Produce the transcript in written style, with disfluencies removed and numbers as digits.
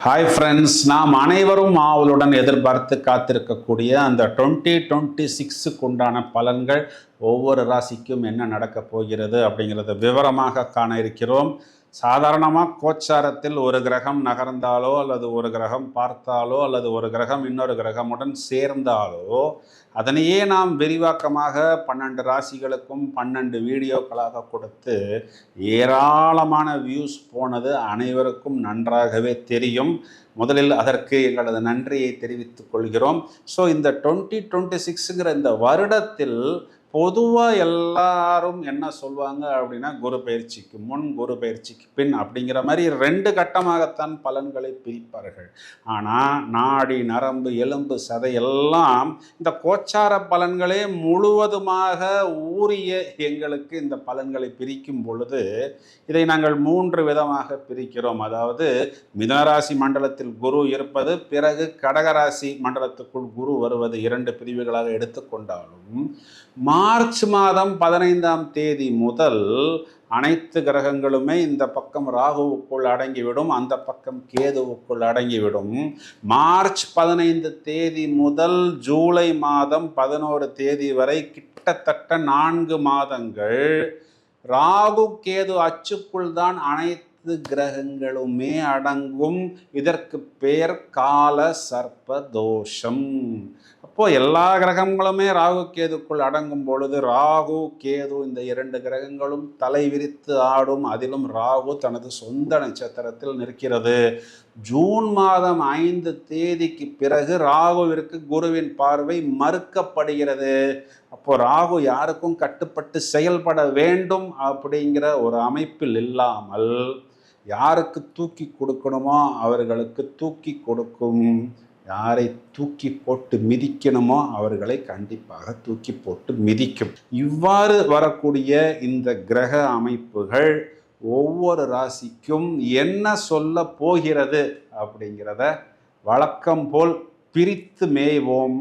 Hi friends, நாம் அனைவரும் ஆவலுடன் எதிர்பார்த்து காத்திருக்கக்கூடிய அந்த 2026க்கு உண்டான பலன்கள் ஒவ்வொரு ராசிக்கும் என்ன நடக்கப் போகிறது அப்படிங்கிறத விவரமாக காண இருக்கிறோம். சாதாரணமாக கோச்சாரத்தில் ஒரு கிரகம் நகர்ந்தாலோ அல்லது ஒரு கிரகம் பார்த்தாலோ அல்லது ஒரு கிரகம் இன்னொரு கிரகமுடன் சேர்ந்தாலோ அதனையே நாம் விரிவாக்கமாக 12 ராசிகளுக்கும் 12 வீடியோக்களாக கொடுத்து ஏராளமான வியூஸ் போனது அனைவருக்கும் நன்றாகவே தெரியும். முதலில் அதற்கு எங்களது நன்றியை தெரிவித்துக் கொள்கிறோம். ஸோ இந்த 2026ங்கிற இந்த வருடத்தில் பொதுவாக எல்லாரும் என்ன சொல்லுவாங்க அப்படின்னா, குரு பயிற்சிக்கு முன் குரு பயிற்சிக்கு பின் அப்படிங்கிற மாதிரி 2 கட்டமாகத்தான் பலன்களை பிரிப்பார்கள். ஆனால் நாடி நரம்பு எலும்பு சதை எல்லாம் இந்த கோச்சார பலன்களே முழுவதுமாக ஊறிய எங்களுக்கு இந்த பலன்களை பிரிக்கும் பொழுது இதை நாங்கள் 3 விதமாக பிரிக்கிறோம். அதாவது மிதுனராசி மண்டலத்தில் குரு இருப்பது, பிறகு கடகராசி மண்டலத்துக்குள் குரு வருவது 2 பிரிவுகளாக எடுத்துக்கொண்டாலும் மார்ச் மாதம் 15ஆம் தேதி முதல் அனைத்து கிரகங்களுமே இந்த பக்கம் ராகுவுக்குள் அடங்கிவிடும், அந்த பக்கம் கேதுவுக்குள் அடங்கிவிடும். மார்ச் 15 தேதி முதல் ஜூலை மாதம் 11 தேதி வரை கிட்டத்தட்ட 4 மாதங்கள் ராகு கேது அச்சுக்குள் தான் அனைத்து கிரகங்களுமே அடங்கும். இதற்கு பெயர் கால சர்ப்ப தோஷம். அப்போ எல்லா கிரகங்களுமே ராகு கேதுக்குள் அடங்கும் பொழுது ராகு கேது இந்த 2 கிரகங்களும் தலை விரித்து ஆடும். அதிலும் ராகு தனது சொந்த நட்சத்திரத்தில் நிற்கிறது. ஜூன் மாதம் 5 தேதிக்கு பிறகு ராகுவிற்கு குருவின் பார்வை மறுக்கப்படுகிறது. அப்போ ராகு யாருக்கும் கட்டுப்பட்டு செயல்பட வேண்டும் அப்படிங்கிற ஒரு அமைப்பில் இல்லாமல் யாருக்கு தூக்கி கொடுக்கணுமோ அவர்களுக்கு தூக்கி கொடுக்கும், யாரை தூக்கி போட்டு மிதிக்கணுமோ அவர்களை கண்டிப்பாக தூக்கி போட்டு மிதிக்கும். இவ்வாறு வரக்கூடிய இந்த கிரக அமைப்புகள் ஒவ்வொரு ராசிக்கும் என்ன சொல்ல போகிறது அப்படிங்கிறத வழக்கம் போல் பிரித்து மேய்வோம்.